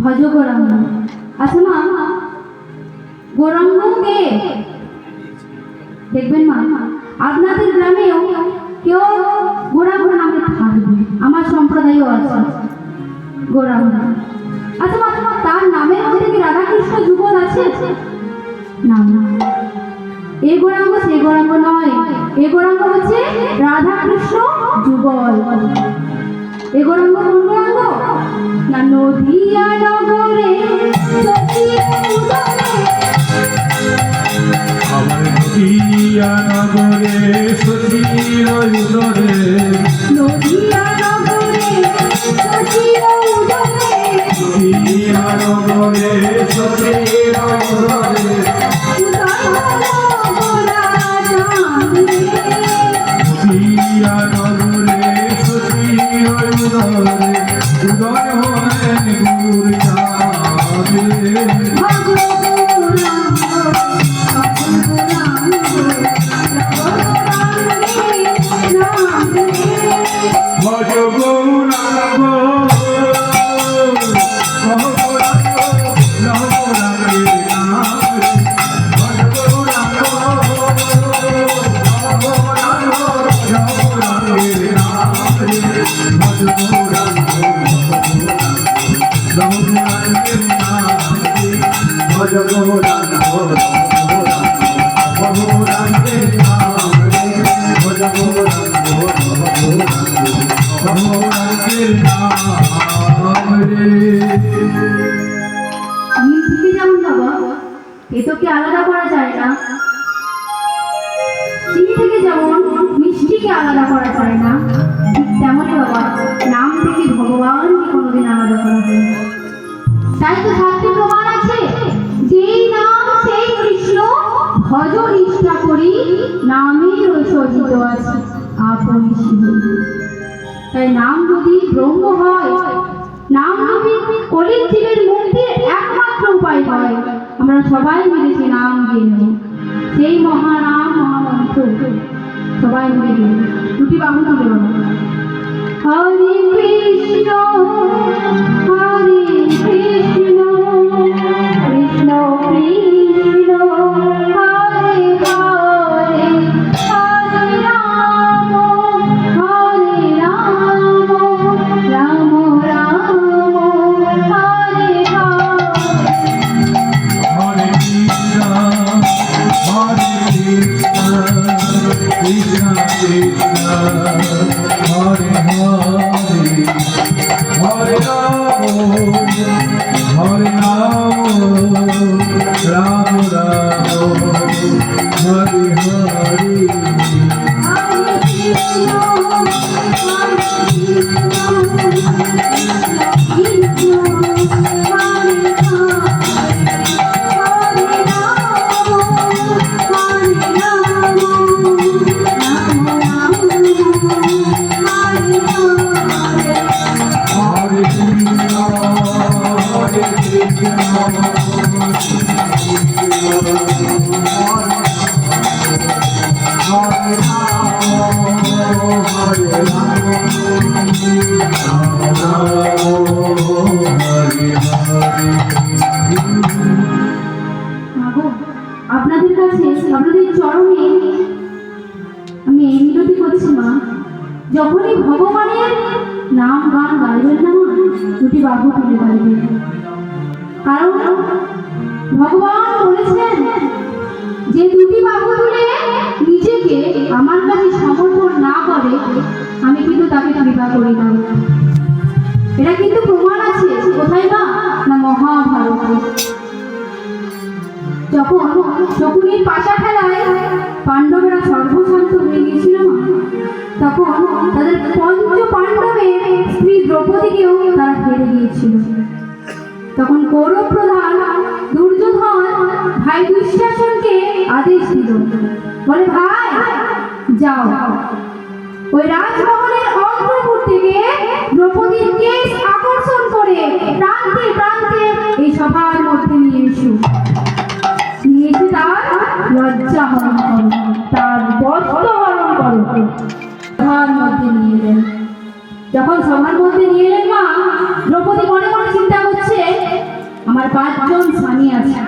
ভজ গৌরাঙ্গ। আচ্ছা মা, গৌরাঙ্গ কে? দেখবেন মা, আপনাদের গ্রামেও কেউ গৌরাঙ্গ নামে থাকবে, আমার সম্প্রদায়ও আছে গৌরাঙ্গ। আচ্ছা মা, তার নামের মধ্যে কি রাধাকৃষ্ণ যুগল আছে? না না, এ গৌরাঙ্গ সে গৌরাঙ্গ নয়, এ গৌরাঙ্গ হচ্ছে রাধাকৃষ্ণ যুগল। এ গৌরাঙ্গ কোন গৌরাঙ্গ? না, নদিয়া নগরে আমার নদিয়া নগরে শশীর উদরে, নদিয়া নগরে শশীর উদরে, নদিয়া নগরে শশীর উদরে, নদিয়া নগরে শশীর উদরে, উদয় হলেন গুরু চাঁদে। ভজ গৌরাঙ্গ এটাকে আলাদা করা যায় না, চিনি থেকে যেমন মিষ্টিকে আলাদা করা যায় না, ঠিক তেমনই বাবা নাম থেকে ভগবানকে কোনোদিন আলাদা করা যায় না। তাই তো শাস্ত্রে প্রমাণ আছে, যেই নাম সেই কৃষ্ণ, ভজ নিষ্ঠা করি নামের ঐশ্বর্য আছে আপনি শিব। তাই নাম যদি ব্রহ্ম হয়, নাম যদি কলির জীবের মুক্তির একমাত্র উপায় হয়, আমরা সবাই মিলেছি নাম দিয়ে নেব, সেই মহানাম মহামন্ত্র সবাই মিলে নেব। দুটি বাহু তুলে নেব। হরে কৃষ্ণ হরে কৃষ্ণ কৃষ্ণ কৃষ্ণ হরে হরে, হরে রাম হরে রাম, রাম রাম হরে হরে। হরে কৃষ্ণ কৃষ্ণ কৃষ্ণ হরে হরে, হরে রাম রাম রাম হরে হরে। আপনাদের কাছে আপনাদের চরণে আমি এই মিনতি করছি মা, যখনই ভগবানের নাম গান গাইবেন না মা, দুটি বাহু তুলে গাইবেন। কারণ ভগবান বলেছেন যে দুটি বাহু তুলে নিজেকে আমার কাছে সমর্পণ না করে আমি কিন্তু তাকে কৃপা করি না। এটা কিন্তু প্রমাণ আছে কোথায় না, না মহাভারতে। যখন শকুনির পাশা খেলায় পাণ্ডবরা সর্বশান্ত হয়ে গিয়েছিল না, তখন তাদের পঞ্চ পাণ্ডবের স্ত্রী দ্রৌপদীকেও তারা হেরে গিয়েছিল। তখন কৌরব প্রধান দুর্যোধন ভাই দুঃশাসনকে আদেশ দিল, বলে ভাই যাও ওই রাজমহলের অন্তঃপুর থেকে দ্রৌপদীর কেশ আকর্ষণ করে প্রান্তে প্রান্তে এই সভার মধ্যে নিয়ে এসো, নিয়ে এসে তার লজ্জা হরণ করো, তার বস্ত্র হরণ করো। সভার মধ্যে নিয়ে এলেন। যখন সভার মধ্যে নিয়ে এলেন মা, দ্রৌপদী মনে মনে চিন্তা করছে, আমার 5 জন স্বামী আছে,